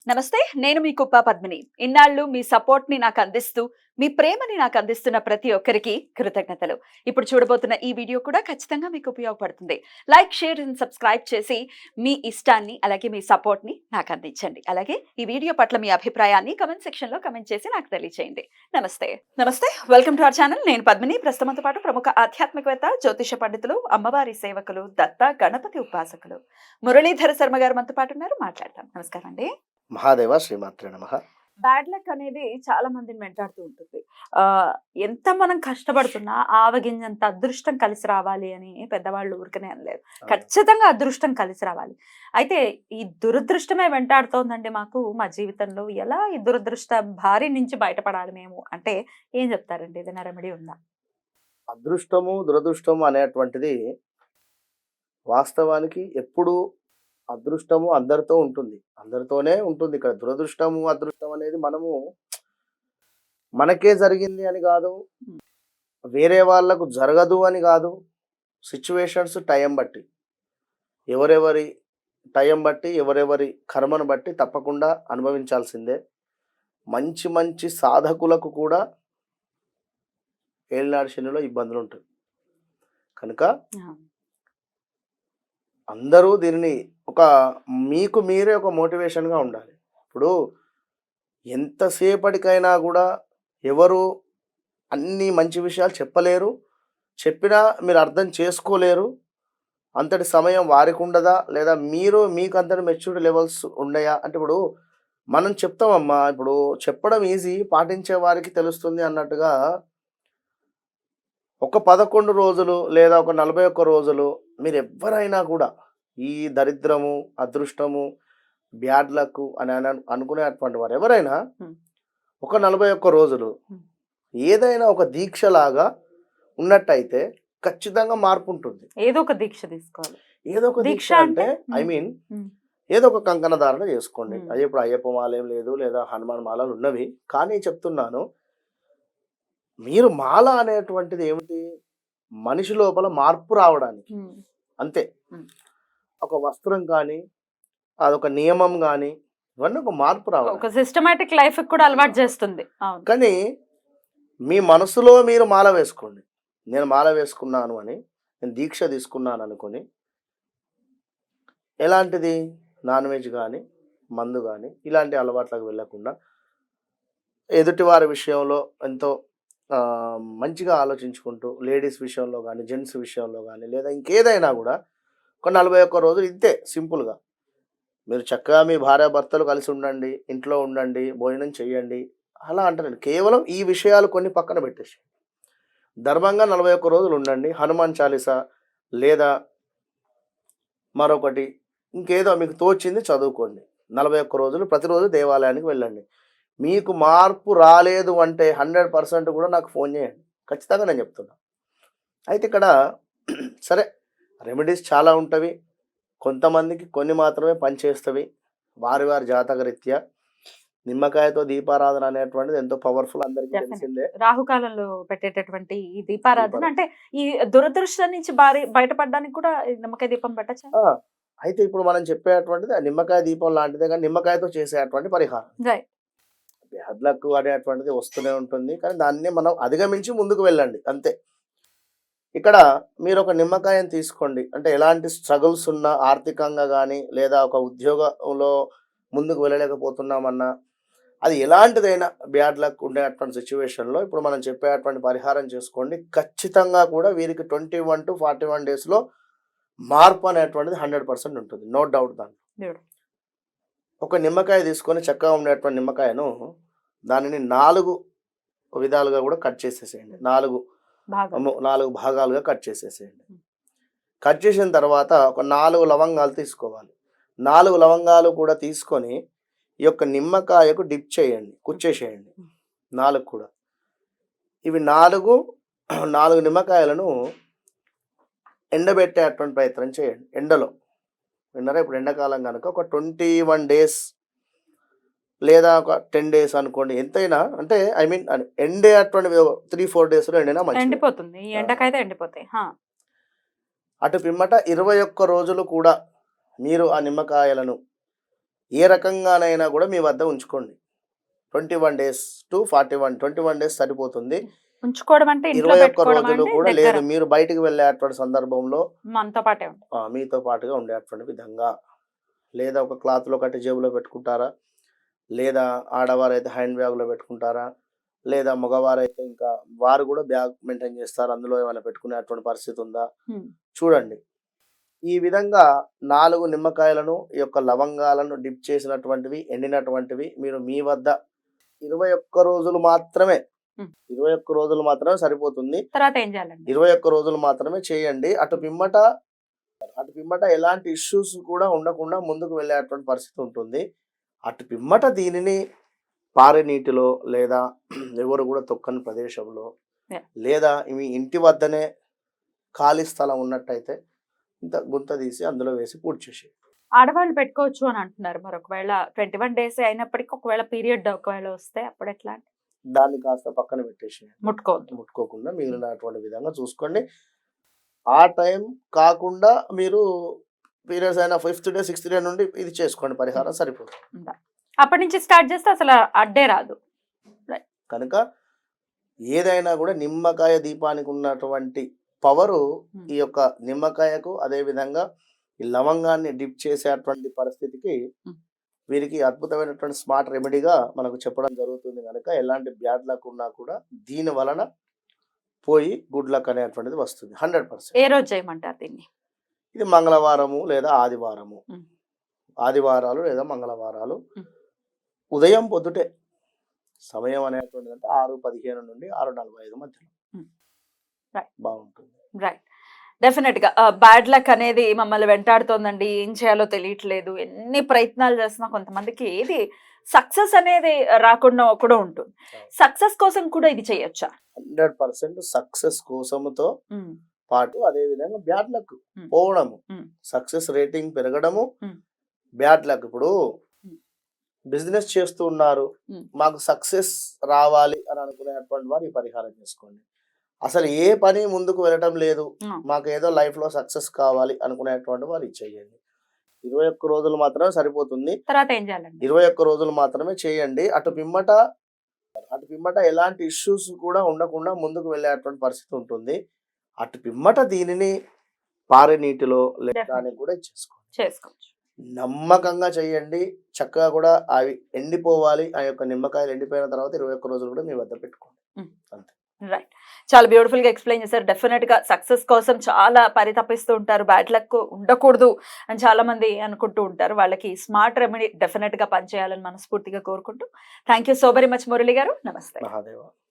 నమస్తే. నేను మీ కుప్ప పద్మిని. ఇన్నాళ్ళు మీ సపోర్ట్‌ని నాకందిస్తూ, మీ ప్రేమని నాకందిస్తున్న ప్రతి ఒక్కరికి కృతజ్ఞతలు. ఇప్పుడు చూడబోతున్న ఈ వీడియో కూడా ఖచ్చితంగా మీకు ఉపయోగపడుతుంది. లైక్, షేర్ అండ్ సబ్స్క్రైబ్ చేసి మీ ఇష్టాన్ని, అలాగే మీ సపోర్ట్‌ని నాకందించండి. అలాగే ఈ వీడియో పట్ల మీ అభిప్రాయాన్ని కామెంట్ సెక్షన్‌లో కామెంట్ చేసి నాకు తెలియజేయండి. నమస్తే. నమస్తే. Welcome to our channel. నేను పద్మిని. ప్రస్తుతంతో పాటు ప్రముఖ ఆధ్యాత్మికవేత్త, జ్యోతిష పండితులు, అమ్మవారి సేవకులు, దత్త గణపతి ఉపాసకులు మురళీధర శర్మ గారు మనతో పాటు ఉన్నారు. మాట్లాడతాం. నమస్కారం అండి. మహాదేవ శ్రీమాత్రే నమః. బ్యాడ్ లక్ అనేది చాలా మందిని వెంటాడుతూ ఉంటుంది. ఎంత మనం కష్టపడుతున్నా ఆవగింజంత అదృష్టం కలిసి రావాలి అని పెద్దవాళ్ళు ఊరికనే అనలేదు. ఖచ్చితంగా అదృష్టం కలిసి రావాలి. అయితే ఈ దురదృష్టమే వెంటాడుతోందండి మాకు మా జీవితంలో. ఎలా ఈ దురదృష్ట బారి నుంచి బయటపడాలి మేము అంటే ఏం చెప్తారండి? ఏదైనా రెమెడీ ఉందా? అదృష్టము, దురదృష్టము అనేటువంటిది వాస్తవానికి ఎప్పుడూ అదృష్టము అందరితో ఉంటుంది. అందరితోనే ఉంటుంది. ఇక్కడ దురదృష్టము, అదృష్టం అనేది మనకే జరిగింది అని కాదు, హ్మ్. వేరే వాళ్ళకు జరగదు అని కాదు. సిచ్యువేషన్స్ టైం బట్టి, ఎవరెవరి టైం బట్టి, ఎవరెవరి కర్మను బట్టి తప్పకుండా అనుభవించాల్సిందే. మంచి మంచి సాధకులకు కూడా ఏళ్ళనాడు శనిలో ఇబ్బందులు ఉంటాయి. కనుక ఆ! అందరూ దీనిని ఒక మీకు మీరే ఒక మోటివేషన్‌గా ఉండాలి. ఇప్పుడు ఎంతసేపటికైనా గూడా ఎవరు అన్ని మంచి విషయాలు చెప్పలేరు. చెప్పినా మీరు అర్థం చేసుకోలేరు. అంతటి సమయం వారికుండదా? లేదా మీరు మీకంతటి మెచ్యూరిటీ లెవెల్స్ ఉన్నయా? అంటే ఇప్పుడు మనం చెప్తామమ్మా. ఇప్పుడు చెప్పడం ఈజీ, పాటించే వారికి తెలుస్తుంది అన్నట్టుగా ఒక 11 రోజులు లేదా ఒక 41 రోజులు మీరెవ్వరైనా కూడా ఈ దరిద్రము, అదృష్టము, బ్యాడ్ లక్ అని అనుకునేటువంటి వారు ఎవరైనా హ్మ్. ఒక 41 రోజులు హ్మ్. ఏదైనా ఒక దీక్షలాగా ఉన్నట్టయితే ఖచ్చితంగా మార్పు ఉంటుంది. ఏదో ఒక దీక్ష తీసుకోవాలి. ఏదో ఒక దీక్ష దీక్ష అంటే అంటే మీన్ హ్మ్. ఏదో ఒక కంకణ ధారణ చేసుకోండి. హ్మ్. అది ఇప్పుడు అయ్యప్ప మాల ఏం లేదు, లేదా హనుమాన్ మాలలు ఉన్నవి. కానీ చెప్తున్నాను, మీరు మాల అనేటువంటిది ఏమిటి? మనిషి లోపల మార్పు రావడానికి హ్మ్. అంతే. హ్మ్. ఒక వస్త్రం కానీ, అదొక నియమం గానీ, ఇవన్నీ ఒక మార్పు ఒక రావడానికి. సిస్టమాటిక్ లైఫ్‌కి కూడా అలవాటు చేస్తుంది. అవును. కానీ మీ మనసులో మీరు మాల వేసుకోండి. నేను మాల వేసుకున్నాను అని, నేను దీక్ష తీసుకున్నాను అనుకోని, ఎలాంటిది? నాన్ వెజ్ గానీ, మందు గానీ, ఇలాంటి అలవాట్లకు వెళ్ళకుండా, ఎదుటివారి విషయంలో ఎంతో మంచిగా ఆలోచించుకుంటూ, లేడీస్ విషయంలో గానీ, జెంట్స్ విషయంలో గానీ, లేదా ఇంకేదైనా గూడా ఒక 41 రోజులు ఇంతే సింపుల్‌గా. మీరు చక్కగా మీ భార్యాభర్తలు కలిసి ఉండండి, ఇంట్లో ఉండండి, భోజనం చేయండి. అలా అంటలేను. కేవలం ఈ విషయాలు కొన్ని పక్కన పెట్టేసి, ధర్మంగా 41 రోజులు ఉండండి. హనుమాన్ చాలీసా లేదా మరొకటి ఇంకేదో మీకు తోచింది చదువుకోండి. 41 రోజులు ప్రతిరోజు దేవాలయానికి వెళ్ళండి. మీకు మార్పు రాలేదు అంటే 100% కూడా నాకు ఫోన్ చేయండి. ఖచ్చితంగా నేను చెప్తున్నా. అయితే ఇక్కడ సరే, రెమెడీస్ చాలా ఉంటవి. కొంతమందికి కొన్ని మాత్రమే పనిచేస్తవి. వారి వారి జాతకరీత్యా. నిమ్మకాయతో దీపారాధన అనేటువంటిది ఎంతో పవర్‌ఫుల్, అందరికీ డెఫినెట్. తెలిసిందే. రాహుకాలంలో పెట్టేటటువంటి ఈ దీపారాధన దీపారాధన. అంటే ఈ దురదృష్టం నుంచి బయటపడడానికి కూడా ఈ నిమ్మకాయ దీపం పెట్టచ్చా? ఆ! అయితే ఇప్పుడు మనం చెప్పేటువంటిది ఆ నిమ్మకాయ దీపం లాంటిదే గానీ, నిమ్మకాయతో చేసేటువంటి పరిహారం. రైట్. బ్యాడ్ లక్ అనేటువంటిది వస్తూనే ఉంటుంది. కానీ దాన్ని మనం అధిగమించి ముందుకు వెళ్ళండి అంతే. ఇక్కడ మీరొక నిమ్మకాయని తీసుకోండి. అంటే ఎలాంటి స్ట్రగుల్స్ ఉన్నా ఆర్థికంగా గానీ, లేదా ఒక ఉద్యోగంలో ముందుకు వెళ్ళలేకపోతున్నామన్నా, అది ఎలాంటిదైనా బ్యాడ్ లక్ ఉండేటువంటి సిట్యుయేషన్‌లో ఇప్పుడు మనం చెప్పేటువంటి పరిహారం చేసుకోండి. ఖచ్చితంగా కూడా వీరికి 21-41 డేస్‌లో మార్పు అనేటువంటిది 100% ఉంటుంది. నో డౌట్ దాంట్లో. దేవుడు. ఒక నిమ్మకాయ తీసుకొని, చక్కగా ఉండేటువంటి నిమ్మకాయను దానిని 4 విధాలుగా కూడా కట్ చేసేసేయండి. బాగా. 4 భాగాలుగా కట్ చేసేసేయండి. హ్మ్. కట్ చేసిన తర్వాత ఒక 4 లవంగాలు తీసుకోవాలి. 4 లవంగాలు కూడా తీసుకొని ఈ యొక్క నిమ్మకాయకు డిప్ చేయండి. కుచ్చేసేయండి. 4 కూడా. ఇవి 4 నిమ్మకాయలను ఎండబెట్టేటువంటి ప్రయత్నం చేయండి. ఎండలో. విన్నారా? ఇప్పుడు ఎండాకాలం గనుక ఒక 21 డేస్ లేదా ఒక 10 డేస్ అనుకోండి. ఎంతైనా అంటే ఐ మీన్ ఎండేటువంటి 3-4 డేస్‌లో ఎండినా మంచిదే. ఎండిపోతుంది. ఈ ఆ! ఎండకైతే ఎండిపోతాయి. ఆ! అటు పిమ్మట 21 రోజులు కూడా మీరు ఆ నిమ్మకాయలను ఏ రకంగానైనా కూడా మీ వద్ద ఉంచుకోండి. 21 days to 21 days సరిపోతుంది. ఉంచుకోవడం అంటే ఇంట్లో 21 పెట్టుకోవడం రోజులు అంటే కూడా దగ్గర లేదు, మీరు బయటికి వెళ్ళేటువంటి సందర్భంలో మనతో పాటే ఉంటుంది. మీతో పాటుగా ఉండేటువంటి విధంగా, లేదా ఒక క్లాత్లో కట్టి జేబులో పెట్టుకుంటారా, లేదా ఆడవారైతే హ్యాండ్ బ్యాగ్లో పెట్టుకుంటారా, లేదా మగవారైతే ఇంకా వారు కూడా బ్యాగ్ మెయింటైన్ చేస్తారు, అందులో ఏమైనా పెట్టుకునేటువంటి పరిస్థితి ఉందా చూడండి. ఈ విధంగా 4 నిమ్మకాయలను, ఈ యొక్క లవంగాలను డిప్ చేసినటువంటివి, ఎండినటువంటివి మీరు మీ వద్ద 21 రోజులు మాత్రమే, 21 రోజులు మాత్రమే సరిపోతుంది. తర్వాత ఏం చేయాలండి? 21 రోజులు మాత్రమే చేయండి. అటు పిమ్మట ఎలాంటి ఇష్యూస్ కూడా ఉండకుండా ముందుకు వెళ్ళేటువంటి పరిస్థితి ఉంటుంది. అటు పిమ్మట దీనిని పారే నీటిలో, లేదా ఎవరు కూడా తొక్కని ప్రదేశంలో, లేదా మీ ఇంటి వద్దనే ఖాళీ స్థలం ఉన్నట్టయితే ఇంత గుంత తీసి అందులో వేసి పూర్తి చేసి ఆడవాళ్ళు పెట్టుకోవచ్చు అని అంటున్నారు. మరి ఒకవేళ 21 days అయినప్పటికీ ఒకవేళ పీరియడ్ ఒకవేళ వస్తే అప్పుడు ఎట్లా? దాన్ని కాస్త పక్కన పెట్టేసి ముట్టుకోకుండా మిగిలినటువంటి విధంగా చూసుకోండి. ఆ టైం కాకుండా మీరు పీరియడ్స్ అయిన 5th day 6th day నుండి ఇది చేసుకోండి, పరిహారం సరిపోతుంది. అప్పటి నుంచి స్టార్ట్ చేస్తే అసలు అడ్డే రాదు. కనుక ఏదైనా కూడా నిమ్మకాయ దీపానికి ఉన్నటువంటి పవరు ఈ యొక్క నిమ్మకాయకు, అదే విధంగా ఈ లవంగాన్ని డిప్ చేసేటువంటి పరిస్థితికి వీరికి అద్భుతమైనటువంటి స్మార్ట్ రెమెడీగా మనకు చెప్పడం జరుగుతుంది. కనుక ఎలాంటి బ్యాడ్ లక్ ఉన్నా కూడా దీని వలన పోయి గుడ్ లక్ అనేటువంటిది వస్తుంది 100%. ఏ రోజు చేయమంటారు దీన్ని? ఇది మంగళవారము లేదా ఆదివారము, ఆదివారాలు లేదా మంగళవారాలు ఉదయం పొద్దుటే, సమయం అనేటువంటిది అంటే 6:15 నుండి 6:45 మధ్యలో బాగుంటుంది. రైట్, డెఫినెట్ గా బ్యాడ్ లక్ అనేది మమ్మల్ని వెంటాడుతోందండి, ఏం చేయాలో తెలియట్లేదు, ఎన్ని ప్రయత్నాలు చేస్తున్నా కొంతమందికి ఏది సక్సెస్ అనేది రాకుండా కూడా ఉంటుంది. సక్సెస్ కోసం కూడా ఇది చేయొచ్చా? 100% సక్సెస్ కోసముతో పాటు అదే విధంగా బ్యాడ్ లక్ పోవడము, సక్సెస్ రేటింగ్ పెరగడము, బ్యాడ్ లక్. ఇప్పుడు బిజినెస్ చేస్తూ ఉన్నారు, మాకు సక్సెస్ రావాలి అని అనుకునేటువంటి వారు ఈ పరిహారం చేసుకోండి. అసలు ఏ పని ముందుకు వెళ్ళటం లేదు, మాకు ఏదో లైఫ్ లో సక్సెస్ కావాలి అనుకునేటువంటి వారు ఇచ్చేయండి. 21 రోజులు మాత్రమే సరిపోతుంది. తర్వాత ఏం చేయాలండి? 21 రోజులు మాత్రమే చేయండి. అటు పిమ్మట ఎలాంటి ఇష్యూస్ కూడా ఉండకుండా ముందుకు వెళ్ళేటువంటి పరిస్థితి ఉంటుంది. అటు పిమ్మట దీనిని పారే నీటిలో లేదా కూడా చేసుకోవచ్చు. నమ్మకంగా చేయండి. చక్కగా కూడా అవి ఎండిపోవాలి. ఆ యొక్క నిమ్మకాయలు ఎండిపోయిన తర్వాత 21 రోజులు కూడా మీ వద్ద పెట్టుకోండి. అంతే. రైట్, చాలా బ్యూటిఫుల్ గా ఎక్స్ప్లెయిన్ చేశారు. డెఫినెట్ గా సక్సెస్ కోసం చాలా పరితపిస్తూ ఉంటారు, బ్యాడ్ లక్ ఉండకూడదు అని చాలా మంది అనుకుంటూ ఉంటారు. వాళ్ళకి స్మార్ట్ రెమెడీ డెఫినెట్ గా పనిచేయాలని మనస్ఫూర్తిగా కోరుకుంటూ thank you so very much Murali గారు. నమస్తే. మహాదేవ.